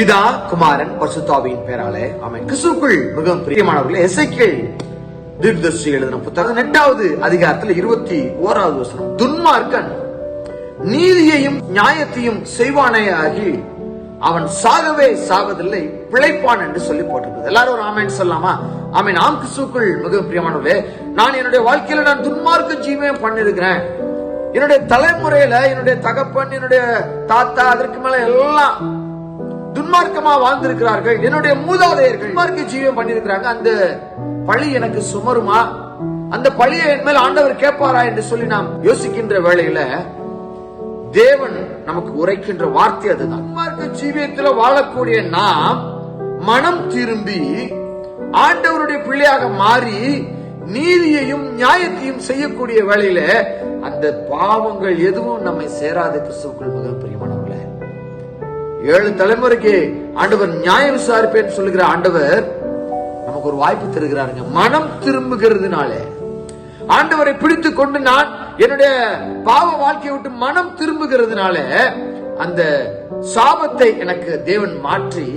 பிதா, குமாரன், பரிசுத்தாவியின் பெயராலே ஆமென். கிறிஸ்துவுக்குள் மிகவும் பிரியமானவர்களே, எசேக்கியேல் தீர்க்கதரிசி எழுதின புத்தகம் 8வது அதிகாரத்தில் 21வது வசனம். துன்மார்க்கன் நீதியையும் நியாயத்தையும் செய்வானேயாகி அவன் சாகவே சாவதில்லை, பிழைப்பான் என்று சொல்லி போட்டிருக்கிறது. எல்லாரும் ஒரு ஆமென் சொல்லலாமா? ஆமென். ஆம், கிறிஸ்துவுக்குள் மிகவும் பிரியமானவர்களே, நான் என்னுடைய வாழ்க்கையில நான் துன்மார்க்க ஜீவியம் பண்ணிருக்கிறேன். என்னுடைய தலைமுறையில என்னுடைய தகப்பன், என்னுடைய தாத்தா, அதற்கு மேல எல்லாம் துன்மார்க்கமா வாழ்ந்திருக்கிறார்கள். என்னுடைய மூதாதையர்கள் துன்மார்க்க ஜீவியம் பண்ணிருக்கிறாங்க. அந்த பழி எனக்கு சுமருமா? அந்த பழியை என் மேல் ஆண்டவர் கேட்பாரா என்று சொல்லி நாம் யோசிக்கின்ற வேளையில தேவன் நமக்கு உரைக்கின்ற வார்த்தை அதுதான். துன்மார்க்க ஜீவியத்தில் வாழக்கூடிய நாம் மனம் திரும்பி ஆண்டவருடைய பிள்ளையாக மாறி நீதியையும் நியாயத்தையும் செய்யக்கூடிய வேளையில அந்த பாவங்கள் எதுவும் நம்மை சேராத கிறிஸ்துவுக்குள் மிக பிரியமானவர்களே, 7 தலைமுறைக்கு ஆண்டவர் நியாய விசாரிப்பேன் சொல்லுகிற ஆண்டவர் நமக்கு ஒரு வாய்ப்பு தருகிறாருங்க. மனம் திரும்புகிறதுனாலே ஆண்டவரை பிடித்து கொண்டு நான் என்னுடைய பாவ வாழ்க்கையை விட்டு மனம் திரும்புகிறதுனால அந்த சாபத்தை எனக்கு தேவன் மாற்றி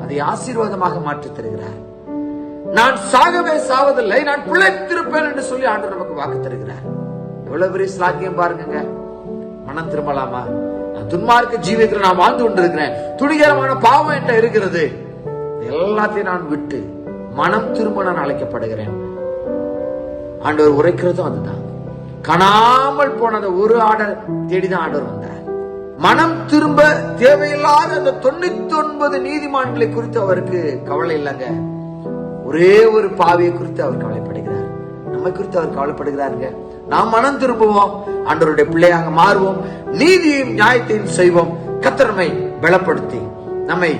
அதை ஆசீர்வாதமாக மாற்றி தருகிறார். நான் சாகவே சாவதில்லை, நான் பிழைத்திருப்பேன் என்று சொல்லி ஆண்டவர் நமக்கு வாக்கு தருகிறார். எவ்வளவு பெரிய ஸ்லாக்கியம் பாருங்க. மனம் திரும்பலாமா? துன்மார்க்க ஜீவியத்தில் நான் வாழ்ந்து கொண்டிருக்கிறேன், துணிகரமான பாவம் என்ற இருக்கிறது, எல்லாத்தையும் நான் விட்டு மனம் திரும்ப நான் அழைக்கப்படுகிறேன். ஆண்டவர் உரைக்கிறதும் அதுதான். காணாமல் போன அந்த ஒரு ஆடர் தேடிதான் ஆண்டவர் வந்தார். மனம் திரும்ப தேவையில்லாத அந்த 99 நீதிமான்களை குறித்து அவருக்கு கவலை இல்லைங்க. ஒரே ஒரு பாவியை குறித்து அவர் கவலைப்படுகிறார். நம்மை குறித்து அவர் கவலைப்படுகிறாருங்க. நாம் மனம் திரும்புவோம், ஆண்டவருடைய பிள்ளையாக மாறுவோம், நீதியையும் நியாயத்தையும் செய்வோம். கர்த்தர் நம்மை பலப்படுத்தி நம்மை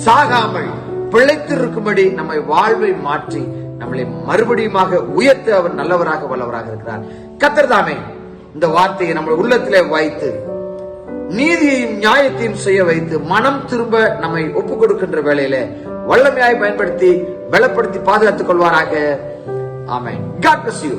சாகாமல் பிழைத்திருக்கும்படி நம்மை வாழ்வை மாற்றி நம்மளை மறுபடியுமாக உயர்த்த அவர் நல்லவராக வல்லவராக இருக்கிறார். கர்த்தர் தாமே இந்த வார்த்தையை நம்ம உள்ளத்திலே வைத்து நீதியையும் நியாயத்தையும் செய்ய வைத்து மனம் திரும்ப நம்மை ஒப்புக் கொடுக்கின்ற வேளையில வல்லமையாய் பயன்படுத்தி பலப்படுத்தி பாதுகாத்துக் கொள்வாராக. ஆமென். God bless you.